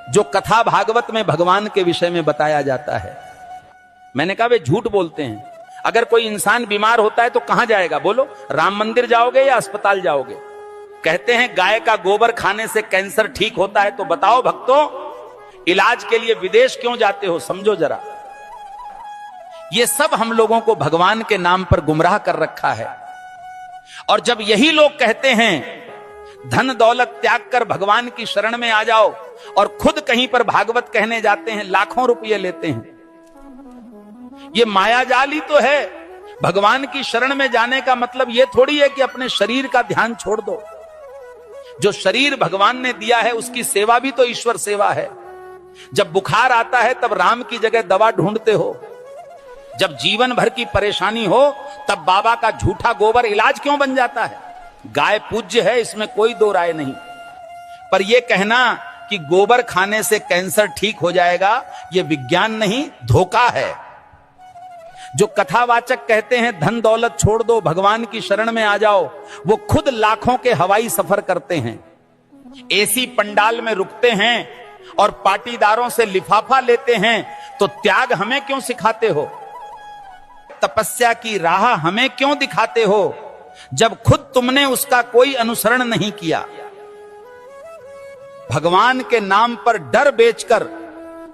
जो कथा भागवत में भगवान के विषय में बताया जाता है। मैंने कहा वे झूठ बोलते हैं। अगर कोई इंसान बीमार होता है तो कहां जाएगा बोलो? राम मंदिर जाओगे या अस्पताल जाओगे? कहते हैं गाय का गोबर खाने से कैंसर ठीक होता है, तो बताओ भक्तों, इलाज के लिए विदेश क्यों जाते हो? समझो जरा। ये सब हम लोगों को भगवान के नाम पर गुमराह कर रखा है। और जब यही लोग कहते हैं धन दौलत त्याग कर भगवान की शरण में आ जाओ, और खुद कहीं पर भागवत कहने जाते हैं, लाखों रुपये लेते हैं। ये मायाजाल ही तो है। भगवान की शरण में जाने का मतलब ये थोड़ी है कि अपने शरीर का ध्यान छोड़ दो। जो शरीर भगवान ने दिया है उसकी सेवा भी तो ईश्वर सेवा है। जब बुखार आता है तब राम की जगह दवा ढूंढते हो। जब जीवन भर की परेशानी हो तब बाबा का झूठा गोबर इलाज क्यों बन जाता है? गाय पूज्य है, इसमें कोई दो राय नहीं, पर यह कहना कि गोबर खाने से कैंसर ठीक हो जाएगा, यह विज्ञान नहीं, धोखा है। जो कथावाचक कहते हैं धन दौलत छोड़ दो, भगवान की शरण में आ जाओ, वो खुद लाखों के हवाई सफर करते हैं, एसी पंडाल में रुकते हैं और पाटीदारों से लिफाफा लेते हैं। तो त्याग हमें क्यों सिखाते हो? तपस्या की राह हमें क्यों दिखाते हो, जब खुद तुमने उसका कोई अनुसरण नहीं किया? भगवान के नाम पर डर बेचकर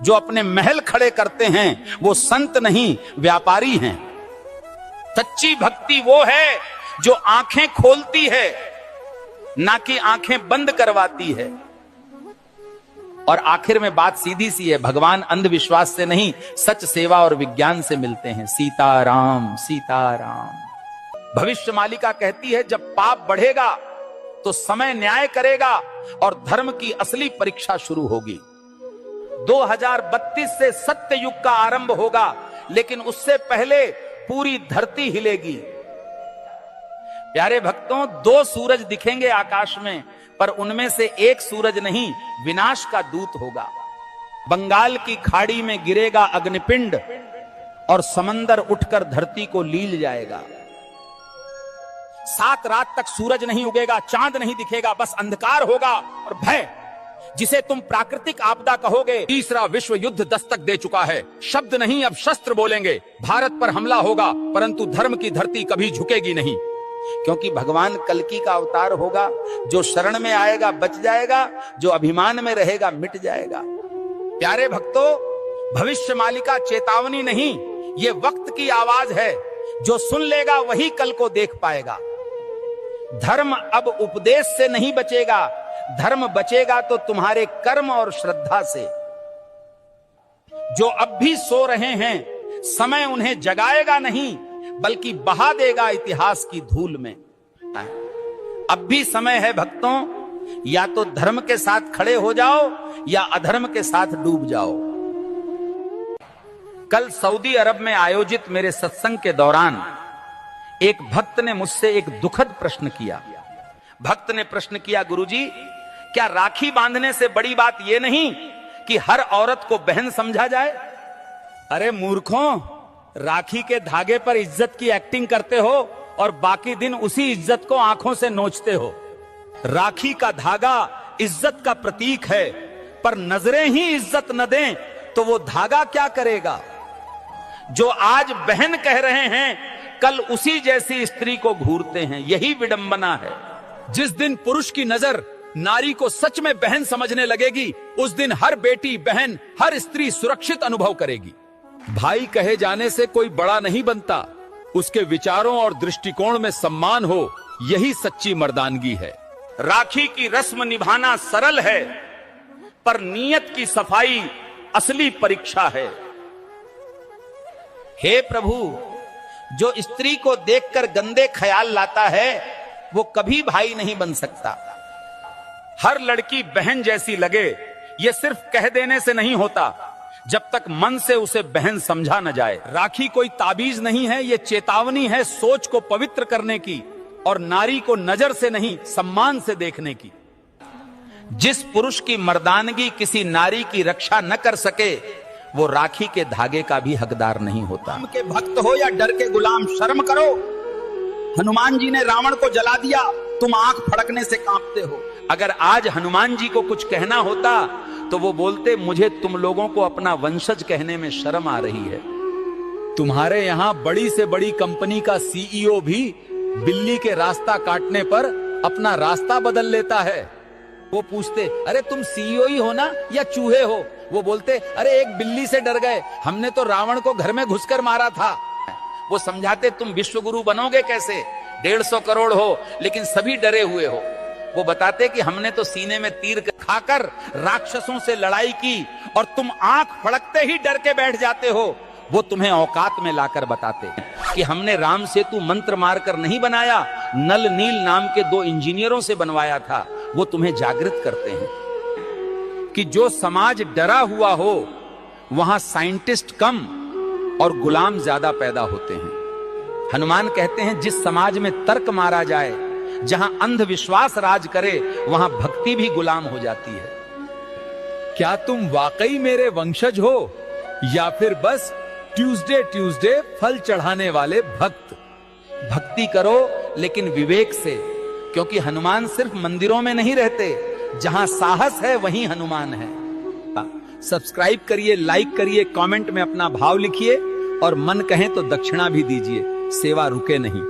जो अपने महल खड़े करते हैं वो संत नहीं, व्यापारी हैं। सच्ची भक्ति वो है जो आंखें खोलती है, ना कि आंखें बंद करवाती है। और आखिर में बात सीधी सी है, भगवान अंधविश्वास से नहीं, सच सेवा और विज्ञान से मिलते हैं। सीताराम सीताराम। भविष्य मालिका कहती है जब पाप बढ़ेगा तो समय न्याय करेगा और धर्म की असली परीक्षा शुरू होगी। 2032 से सत्य युग का आरंभ होगा, लेकिन उससे पहले पूरी धरती हिलेगी। प्यारे भक्तों, 2 सूरज दिखेंगे आकाश में, पर उनमें से एक सूरज नहीं, विनाश का दूत होगा। बंगाल की खाड़ी में गिरेगा अग्निपिंड और समंदर उठकर धरती को लील जाएगा। 7 रात तक सूरज नहीं उगेगा, चांद नहीं दिखेगा, बस अंधकार होगा और भय, जिसे तुम प्राकृतिक आपदा कहोगे। तीसरा विश्व युद्ध दस्तक दे चुका है। शब्द नहीं, अब शस्त्र बोलेंगे। भारत पर हमला होगा, परंतु धर्म की धरती कभी झुकेगी नहीं, क्योंकि भगवान कल्कि का अवतार होगा। जो शरण में आएगा बच जाएगा, जो अभिमान में रहेगा मिट जाएगा। प्यारे भक्तों, भविष्य मालिका चेतावनी नहीं, ये वक्त की आवाज है। जो सुन लेगा वही कल को देख पाएगा। धर्म अब उपदेश से नहीं बचेगा, धर्म बचेगा तो तुम्हारे कर्म और श्रद्धा से। जो अब भी सो रहे हैं, समय उन्हें जगाएगा नहीं, बल्कि बहा देगा इतिहास की धूल में। अब भी समय है भक्तों, या तो धर्म के साथ खड़े हो जाओ या अधर्म के साथ डूब जाओ। कल सऊदी अरब में आयोजित मेरे सत्संग के दौरान एक भक्त ने मुझसे एक दुखद प्रश्न किया। भक्त ने प्रश्न किया, गुरुजी, क्या राखी बांधने से बड़ी बात यह नहीं कि हर औरत को बहन समझा जाए? अरे मूर्खों, राखी के धागे पर इज्जत की एक्टिंग करते हो और बाकी दिन उसी इज्जत को आंखों से नोचते हो। राखी का धागा इज्जत का प्रतीक है, पर नजरें ही इज्जत न दें तो वो धागा क्या करेगा? जो आज बहन कह रहे हैं, कल उसी जैसी स्त्री को घूरते हैं। यही विडंबना है। जिस दिन पुरुष की नजर नारी को सच में बहन समझने लगेगी, उस दिन हर बेटी, बहन, हर स्त्री सुरक्षित अनुभव करेगी। भाई कहे जाने से कोई बड़ा नहीं बनता, उसके विचारों और दृष्टिकोण में सम्मान हो, यही सच्ची मर्दानगी है। राखी की रस्म निभाना सरल है, पर नीयत की सफाई असली परीक्षा है। हे प्रभु, जो स्त्री को देखकर गंदे ख्याल लाता है वो कभी भाई नहीं बन सकता। हर लड़की बहन जैसी लगे, ये सिर्फ कह देने से नहीं होता, जब तक मन से उसे बहन समझा न जाए। राखी कोई ताबीज नहीं है, ये चेतावनी है सोच को पवित्र करने की और नारी को नजर से नहीं सम्मान से देखने की। जिस पुरुष की मर्दानगी किसी नारी की रक्षा न कर सके, वो राखी के धागे का भी हकदार नहीं होता। राम के भक्त हो या डर के गुलाम, शर्म करो। हनुमान जी ने रावण को जला दिया, तुम आंख फड़कने से कांपते हो। अगर आज हनुमान जी को कुछ कहना होता तो वो बोलते, मुझे तुम लोगों को अपना वंशज कहने में शर्म आ रही है। तुम्हारे यहां बड़ी से बड़ी कंपनी का सीईओ भी बिल्ली के रास्ता काटने पर अपना रास्ता बदल लेता है। वो पूछते, अरे तुम सीईओ ही हो ना या चूहे हो? वो बोलते, अरे एक बिल्ली से डर गए, हमने तो रावण को घर में घुसकर मारा था। वो समझाते, तुम विश्वगुरु बनोगे कैसे? 150 करोड़ हो लेकिन सभी डरे हुए हो। वो बताते कि हमने तो सीने में तीर खाकर राक्षसों से लड़ाई की और तुम आंख फड़कते ही डर के बैठ जाते हो। वो तुम्हें औकात में लाकर बताते कि हमने राम सेतु मंत्र मारकर नहीं बनाया, नल नील नाम के 2 इंजीनियरों से बनवाया था। वो तुम्हें जागृत करते हैं कि जो समाज डरा हुआ हो वहां साइंटिस्ट कम और गुलाम ज्यादा पैदा होते हैं। हनुमान कहते हैं, जिस समाज में तर्क मारा जाए, जहां अंधविश्वास राज करे, वहां भक्ति भी गुलाम हो जाती है। क्या तुम वाकई मेरे वंशज हो या फिर बस ट्यूसडे फल चढ़ाने वाले भक्त? भक्ति करो लेकिन विवेक से, क्योंकि हनुमान सिर्फ मंदिरों में नहीं रहते, जहां साहस है वहीं हनुमान है। सब्सक्राइब करिए, लाइक करिए, कमेंट में अपना भाव लिखिए और मन कहें तो दक्षिणा भी दीजिए। सेवा रुके नहीं।